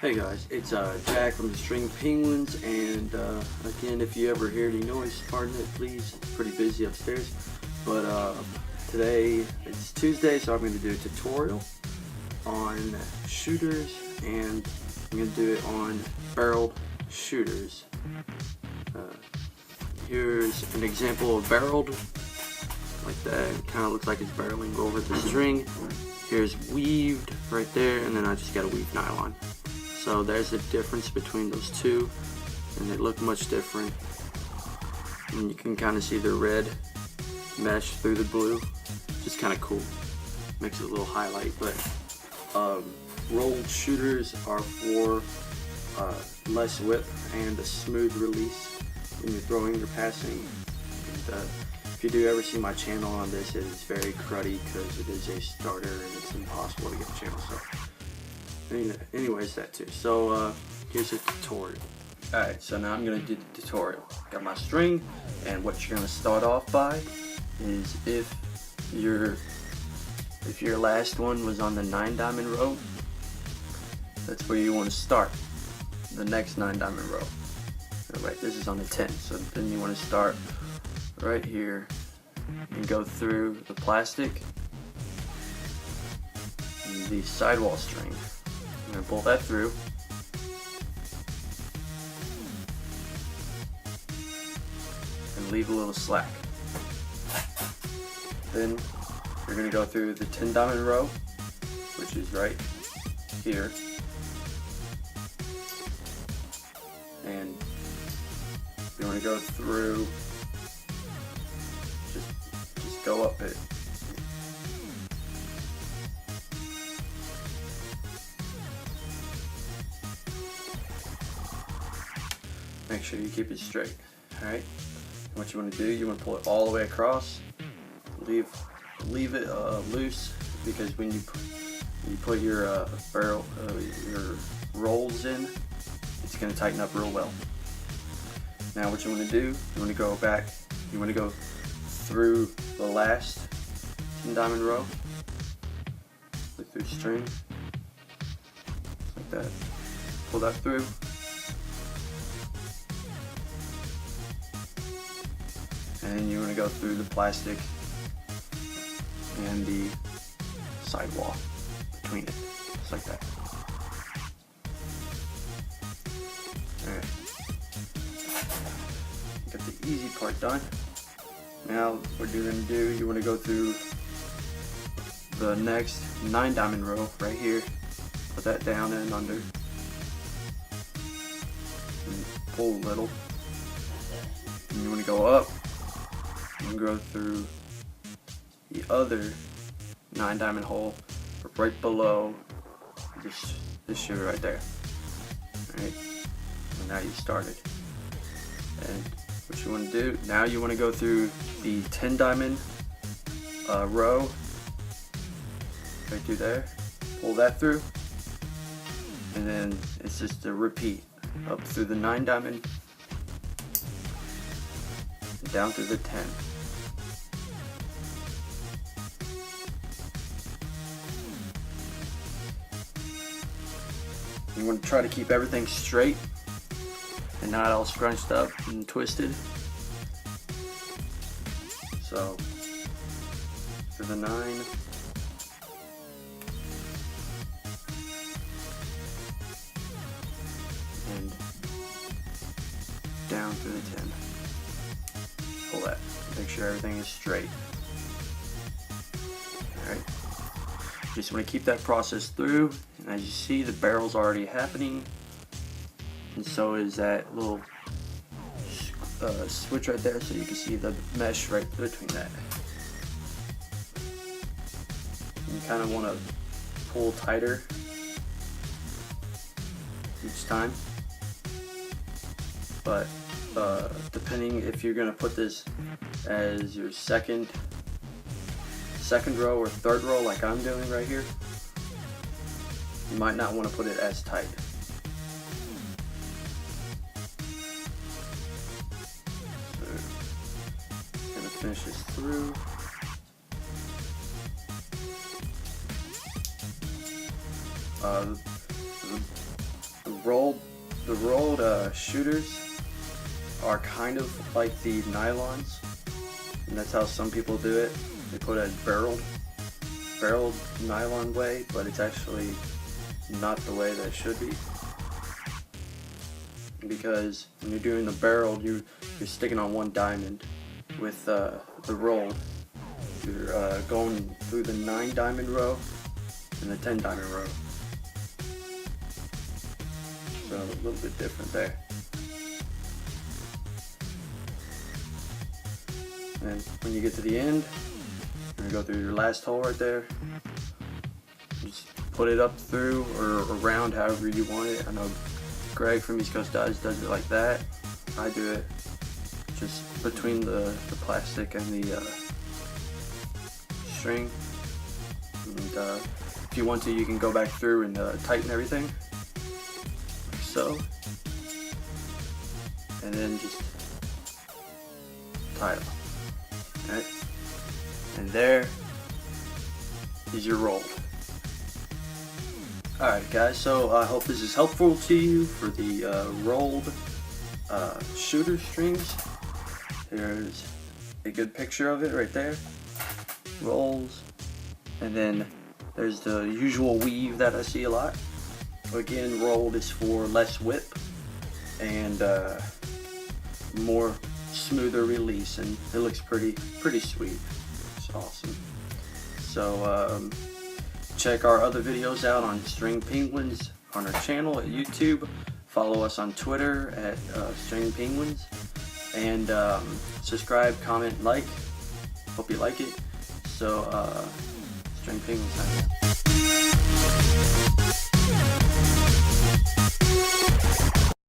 Hey guys, it's Jack from the StringPenguins, and again, if you ever hear any noise, pardon it please. It's pretty busy upstairs, but today it's Tuesday, so I'm going to do a tutorial on shooters, and I'm going to do it on barreled shooters. Here's an example of barreled, like that. It kind of looks like it's barreling over the string. Here's weaved right there, and then I just got a weave nylon. So there's the difference between those two, and they look much different. And you can kind of see the red mesh through the blue, just kind of cool. Makes it a little highlight. But rolled shooters are for less whip and a smooth release when you're throwing or passing. And if you do ever see my channel on this, it is very cruddy because it is a starter and it's impossible to get a channel. So anyways, that too. So here's a tutorial. Alright, so now I'm going to do the tutorial. Got my string, and what you're going to start off by is if your last one was on the 9-diamond row, that's where you want to start the next 9-diamond row. Alright, this is on the 10, so then you want to start right here and go through the plastic and the sidewall string. I'm going to pull that through, and leave a little slack. Then you're going to go through the 10-diamond row, which is right here, and you want to go through, just go up it. Make sure you keep it straight. Alright, what you want to do, you want to pull it all the way across. Leave it loose, because when you put your your rolls in, it's going to tighten up real well. Now what you want to do, you want to go back, you want to go through the last 10-diamond row, look through the string, like that, pull that through. And you want to go through the plastic and the sidewall between it, just like that. Alright, got the easy part done. Now what you're going to do, you want to go through the next 9-diamond row right here, put that down and under, and pull a little, and you want to go up and go through the other 9-diamond hole right below this shooter right there. Alright, and now you started. And what you want to do, now you want to go through the 10-diamond row right through there, pull that through, and then it's just a repeat up through the 9-diamond, down through the 10. You want to try to keep everything straight and not all scrunched up and twisted. So through the 9, and down through the 10. Pull that. Make sure everything is straight. Alright. Just want to keep that process through, and as you see, the barrel's already happening, and so is that little switch right there, so you can see the mesh right between that. And you kind of want to pull tighter each time, but depending if you're going to put this as your second row or third row like I'm doing right here, you might not want to put it as tight. So I'm going to finish this through. rolled shooters are kind of like the nylons, and that's how some people do it. They put a barreled nylon way, but it's actually not the way that it should be, because when you're doing the barreled, you're sticking on one diamond. With the rolled, you're going through the 9 diamond row and the 10 diamond row. So a little bit different there. And when you get to the end, you're gonna go through your last hole right there. Just put it up through or around however you want it. I know Greg from East Coast does it like that. I do it just between the plastic and the string. And if you want to, you can go back through and tighten everything, like so. And then just tie it off. Alright? And there is your roll. Alright guys, so I hope this is helpful to you for the rolled shooter strings. There's a good picture of it right there. Rolls. And then there's the usual weave that I see a lot. Again, rolled is for less whip and more smoother release, and it looks pretty sweet. It's awesome. So check our other videos out on StringPenguins on our channel at YouTube. Follow us on Twitter at StringPenguins. And subscribe, comment, like. Hope you like it. So, StringPenguins.